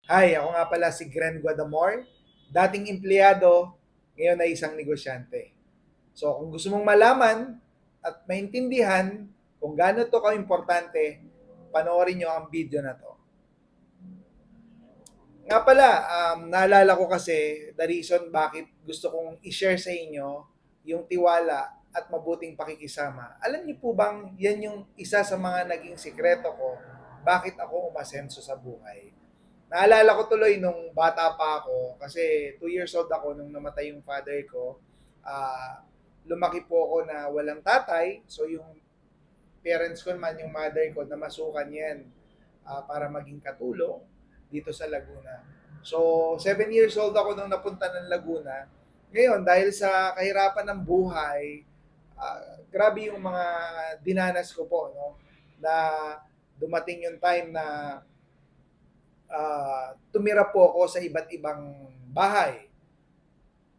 Hi, ako nga pala si Gren Guadamor, dating empleyado, ngayon ay isang negosyante. So kung gusto mong malaman at maintindihan kung gaano to ka-importante, panoorin nyo ang video na to. Nga pala, naalala ko kasi the reason bakit gusto kong i-share sa inyo yung tiwala at mabuting pakikisama. Alam niyo po bang yan yung isa sa mga naging sikreto ko bakit ako umasenso sa buhay. Naalala ko tuloy nung bata pa ako, kasi 2 years old ako nung namatay yung father ko. Ah, Lumaki po ako na walang tatay, so yung parents ko naman, yung mother ko, namasukan yan para maging katulong dito sa Laguna. So, 7 years old ako nung napunta ng Laguna. Ngayon, dahil sa kahirapan ng buhay, grabe yung mga dinanas ko po, no? Na dumating yung time na tumira po ako sa iba't ibang bahay.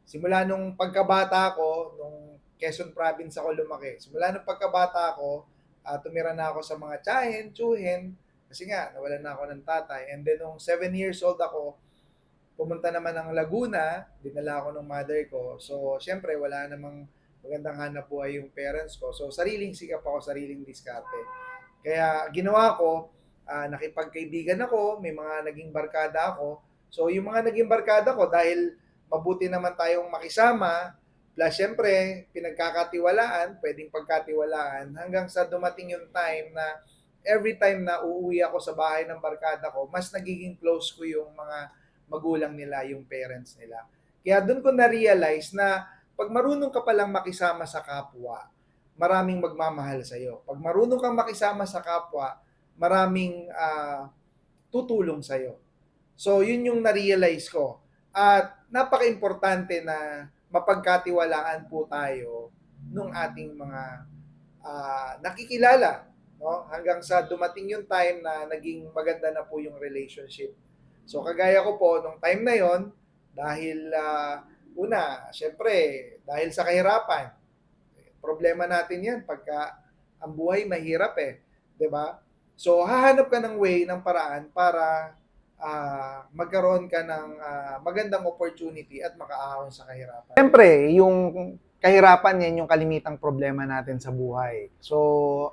Simula nung pagkabata ko, nung Quezon Province ako lumaki. Simula nung pagkabata ko, tumira na ako sa mga tiyahin, tsuhin, kasi nga, nawalan na ako ng tatay. And then, nung 7 years old ako, pumunta naman ng Laguna, dinala ako ng mother ko. So, syempre, wala namang magandang hanap buhay yung parents ko. So, sariling sikap ako, sariling diskarte. Kaya, ginawa ko, nakipagkaibigan ako, may mga naging barkada ako. So, yung mga naging barkada ko, dahil mabuti naman tayong makisama, plus syempre, pinagkakatiwalaan, pwedeng pagkatiwalaan, hanggang sa dumating yung time na every time na uuwi ako sa bahay ng barkada ko, mas nagiging close ko yung mga magulang nila, yung parents nila. Kaya doon ko na-realize na pag marunong ka palang makisama sa kapwa, maraming magmamahal sa iyo. Pag marunong kang makisama sa kapwa, maraming tutulong sa iyo. So, yun yung na-realize ko. At napaka-importante na mapagkatiwalaan po tayo nung ating mga nakikilala, no? Hanggang sa dumating yung time na naging maganda na po yung relationship. So, kagaya ko po, nung time na yon, dahil una, syempre, dahil sa kahirapan, problema natin yan pagka ang buhay mahirap eh. 'Di ba? So, hahanap ka ng way, ng paraan para magkaroon ka ng magandang opportunity at makaahon sa kahirapan. Siyempre, yung kahirapan yan yung kalimitang problema natin sa buhay. So,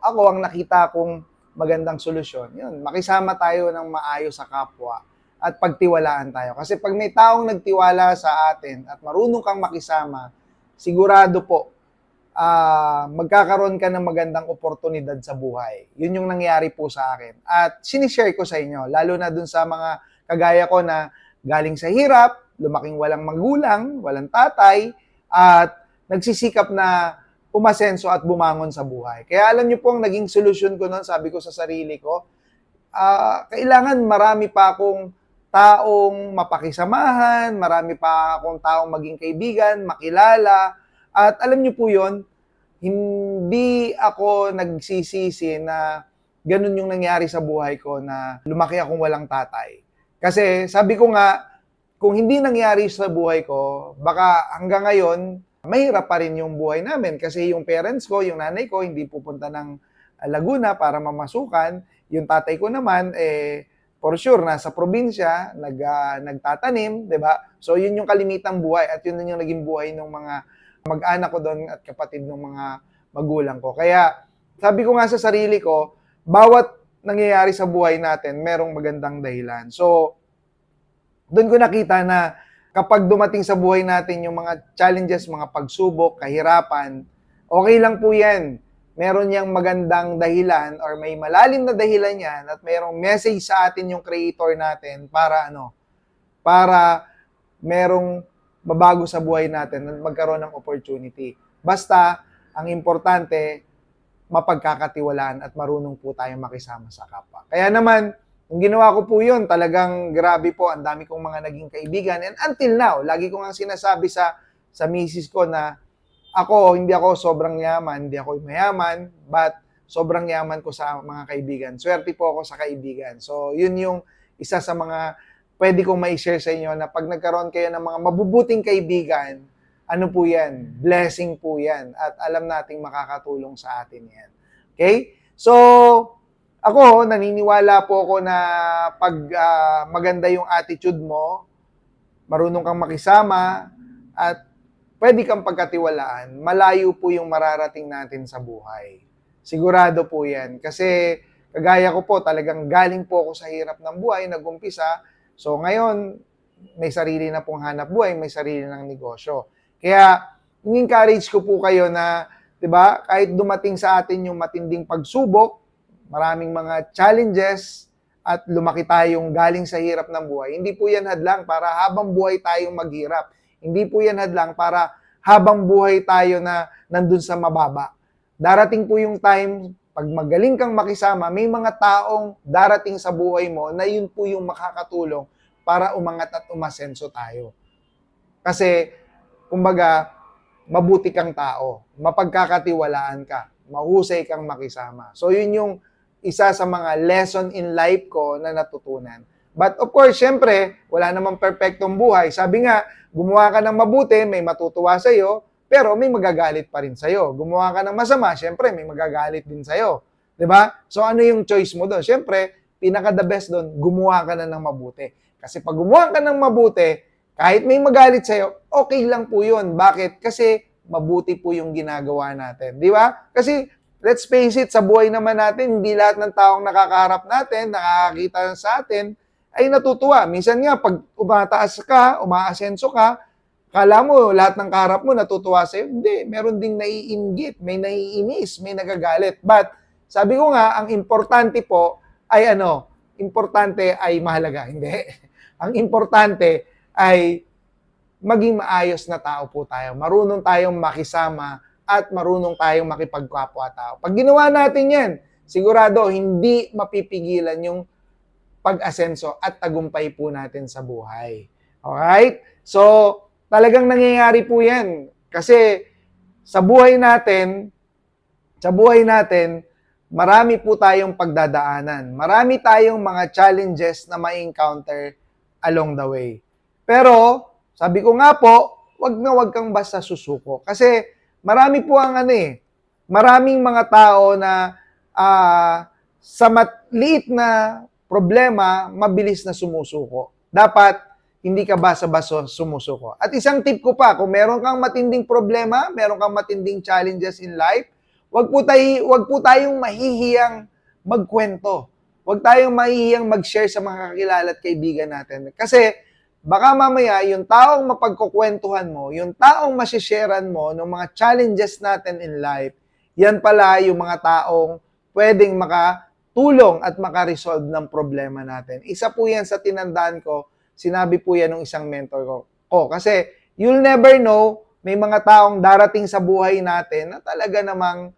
ako ang nakita kong magandang solusyon, yun, makisama tayo ng maayos sa kapwa at pagtiwalaan tayo. Kasi pag may taong nagtiwala sa atin at marunong kang makisama, sigurado po, magkakaroon ka ng magandang oportunidad sa buhay. Yun yung nangyari po sa akin. At sinishare ko sa inyo, lalo na dun sa mga kagaya ko na galing sa hirap, lumaking walang magulang, walang tatay, at nagsisikap na umasenso at bumangon sa buhay. Kaya alam niyo po ang naging solusyon ko noon, sabi ko sa sarili ko, kailangan marami pa akong taong mapakisamahan, marami pa akong taong maging kaibigan, makilala, at alam niyo po yon, hindi ako nagsisisi na ganun yung nangyari sa buhay ko na lumaki akong walang tatay. Kasi sabi ko nga, kung hindi nangyari sa buhay ko, baka hanggang ngayon, mahirap pa rin yung buhay namin. Kasi yung parents ko, yung nanay ko, hindi pupunta ng Laguna para mamasukan. Yung tatay ko naman, for sure, nasa probinsya, nagtatanim, di ba? So, yun yung kalimitang buhay at yun yung naging buhay ng mga mag-anak ko doon at kapatid ng mga magulang ko. Kaya, sabi ko nga sa sarili ko, bawat nangyayari sa buhay natin, merong magandang dahilan. So, doon ko nakita na kapag dumating sa buhay natin yung mga challenges, mga pagsubok, kahirapan, okay lang po yan. Meron niyang magandang dahilan or may malalim na dahilan yan at mayroong message sa atin yung creator natin para para merong mabago sa buhay natin at magkaroon ng opportunity. Basta, ang importante, mapagkakatiwalaan at marunong po tayong makisama sa kapwa. Kaya naman, kung ginawa ko po yun, talagang grabe po, ang dami kong mga naging kaibigan. And until now, lagi ko nga sinasabi sa misis ko na hindi ako sobrang yaman, hindi ako mayaman, but sobrang yaman ko sa mga kaibigan. Swerte po ako sa kaibigan. So, yun yung isa sa mga pwede kong ma-share sa inyo na pag nagkaroon kayo ng mga mabubuting kaibigan, ano po yan? Blessing po yan. At alam nating makakatulong sa atin yan. Okay? So, Ako, naniniwala po ako na pag maganda yung attitude mo, marunong kang makisama, at pwede kang pagkatiwalaan, malayo po yung mararating natin sa buhay. Sigurado po yan. Kasi kagaya ko po, talagang galing po ako sa hirap ng buhay, nag-umpisa. So ngayon, may sarili na pong hanap buhay, may sarili ng negosyo. Kaya, encourage ko po kayo na, 'di ba, kahit dumating sa atin yung matinding pagsubok, maraming mga challenges, at lumaki tayong galing sa hirap ng buhay, hindi po yan hadlang para habang buhay tayong maghirap. Hindi po yan hadlang para habang buhay tayo na nandun sa mababa. Darating po yung time, pag magaling kang makisama, may mga taong darating sa buhay mo na yun po yung makakatulong para umangat at umasenso tayo. Kasi, kumbaga, mabuti kang tao, mapagkakatiwalaan ka, mahusay kang makisama. So, yun yung isa sa mga lesson in life ko na natutunan. But of course, syempre, wala namang perfectong buhay. Sabi nga, gumawa ka ng mabuti, may matutuwa sa'yo, pero may magagalit pa rin sa'yo. Gumawa ka ng masama, syempre, may magagalit din sa'yo. 'Di ba? So, ano yung choice mo doon? Syempre, pinaka-the best doon, gumawa ka na ng mabuti. Kasi pag gumawa ka ng mabuti, kahit may magalit sa'yo, okay lang po yun. Bakit? Kasi mabuti po yung ginagawa natin. Di ba? Kasi let's face it, sa buhay naman natin, hindi lahat ng taong nakakaharap natin, nakakakita sa atin, ay natutuwa. Minsan nga, pag umataas ka, umaasenso ka, kala mo lahat ng kaharap mo natutuwa sa'yo. Hindi, meron ding naiinggit, may naiinis, may nagagalit. But, sabi ko nga, ang importante po ay importante ay mahalaga. Hindi. Ang importante ay maging maayos na tao po tayo. Marunong tayong makisama at marunong tayong makipagkapwa-tao. Pag ginawa natin yan, sigurado hindi mapipigilan yung pag-asenso at tagumpay po natin sa buhay. Alright? So, talagang nangyayari po yan. Kasi sa buhay natin, marami po tayong pagdadaanan. Marami tayong mga challenges na ma-encounter along the way. Pero, sabi ko nga po, wag kang basta susuko. Kasi, marami po ang maraming mga tao na sa liit na problema, mabilis na sumusuko. Dapat, hindi ka basa-basa sumusuko. At isang tip ko pa, kung meron kang matinding problema, meron kang matinding challenges in life, wag po tayong mahihiyang magkwento. Wag tayong mahihiyang mag-share sa mga kakilala at kaibigan natin. Kasi, baka mamaya, yung taong mapagkukwentuhan mo, yung taong masisharean mo ng mga challenges natin in life, yan pala yung mga taong pwedeng makatulong at makaresolve ng problema natin. Isa po yan sa tinandaan ko, sinabi po yan ng isang mentor ko. Kasi, you'll never know, may mga taong darating sa buhay natin na talaga namang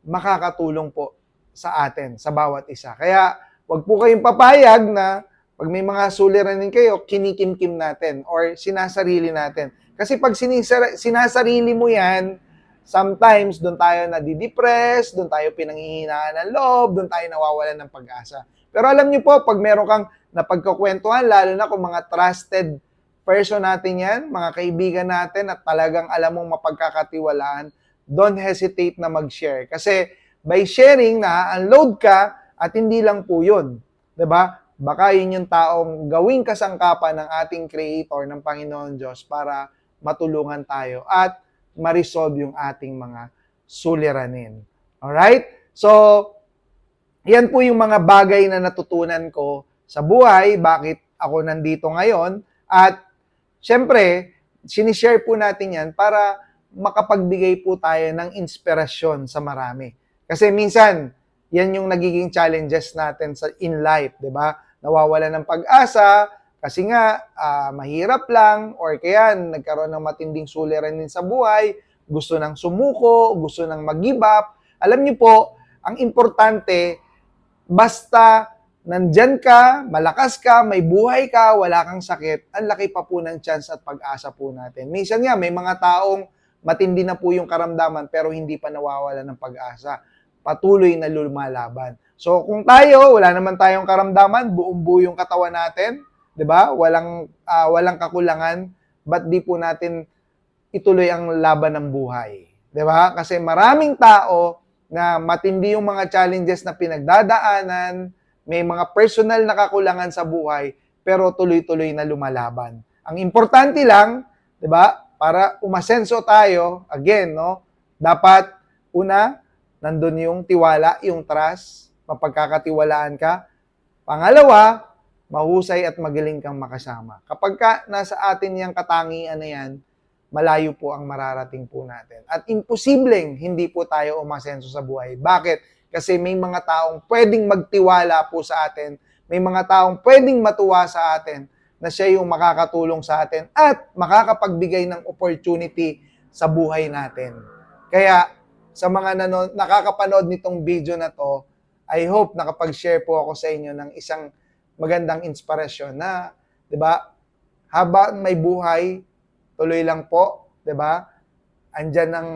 makakatulong po sa atin, sa bawat isa. Kaya, wag po kayong papayag na pag may mga suliranin kayo, kinikimkim natin or sinasarili natin. Kasi pag sinasarili mo yan, sometimes doon tayo nadidepress, doon tayo pinanghihinaan ng loob, doon tayo nawawalan ng pag-asa. Pero alam niyo po, pag meron kang napagkukwentuhan, lalo na kung mga trusted person natin yan, mga kaibigan natin, at talagang alam mong mapagkakatiwalaan, don't hesitate na mag-share. Kasi by sharing, na-unload ka at hindi lang po yun. 'Di ba? Baka yun yung taong gawing kasangkapan ng ating Creator, ng Panginoon Diyos, para matulungan tayo at ma-resolve yung ating mga suliranin. Alright? So, yan po yung mga bagay na natutunan ko sa buhay, bakit ako nandito ngayon, at syempre, sinishare po natin yan para makapagbigay po tayo ng inspirasyon sa marami. Kasi minsan, yan yung nagiging challenges natin in life, di ba? Nawawala ng pag-asa, kasi nga, mahirap lang, or kaya nagkaroon ng matinding suliranin sa buhay, gusto nang sumuko, gusto nang mag-give up. Alam niyo po, ang importante, basta nandyan ka, malakas ka, may buhay ka, wala kang sakit, ang laki pa po ng chance at pag-asa po natin. Minsan nga, may mga taong matindi na po yung karamdaman pero hindi pa nawawala ng pag-asa. Patuloy na lumalaban. So, kung tayo, wala naman tayong karamdaman, buong-buo yung katawan natin, 'di ba? Walang kakulangan, ba't di po natin ituloy ang laban ng buhay? 'Di ba? Kasi maraming tao na matindi yung mga challenges na pinagdadaanan, may mga personal na kakulangan sa buhay, pero tuloy-tuloy na lumalaban. Ang importante lang, 'di ba? Para umasenso tayo, again, no? Dapat una, nandun yung tiwala, yung trust, mapagkakatiwalaan ka. Pangalawa, mahusay at magaling kang makasama. Kapag nasa atin yung katangian na yan, malayo po ang mararating po natin. At imposibleng hindi po tayo umasenso sa buhay. Bakit? Kasi may mga taong pwedeng magtiwala po sa atin, may mga taong pwedeng matuwa sa atin, na siya yung makakatulong sa atin at makakapagbigay ng opportunity sa buhay natin. Kaya sa mga nakakapanood nitong video na to, I hope nakapag-share po ako sa inyo ng isang magandang inspirasyon na, 'di ba? Habang may buhay, tuloy lang po, 'di ba? Andiyan ang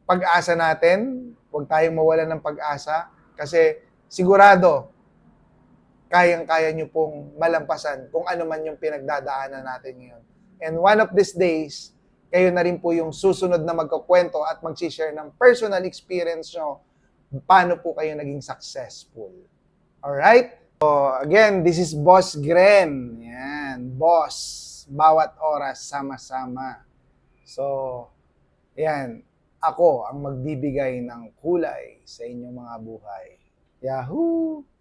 pag-asa natin. Huwag tayong mawalan ng pag-asa kasi sigurado kayang-kaya nyo pong malampasan kung ano man yung pinagdadaanan natin ngayon. And one of these days, kayo na rin po yung susunod na magkukwento at mag-share ng personal experience nyo paano po kayo naging successful. Alright? So, again, this is Boss Gren. Yan, boss. Bawat oras, sama-sama. So, yan. Ako ang magbibigay ng kulay sa inyong mga buhay. Yahoo!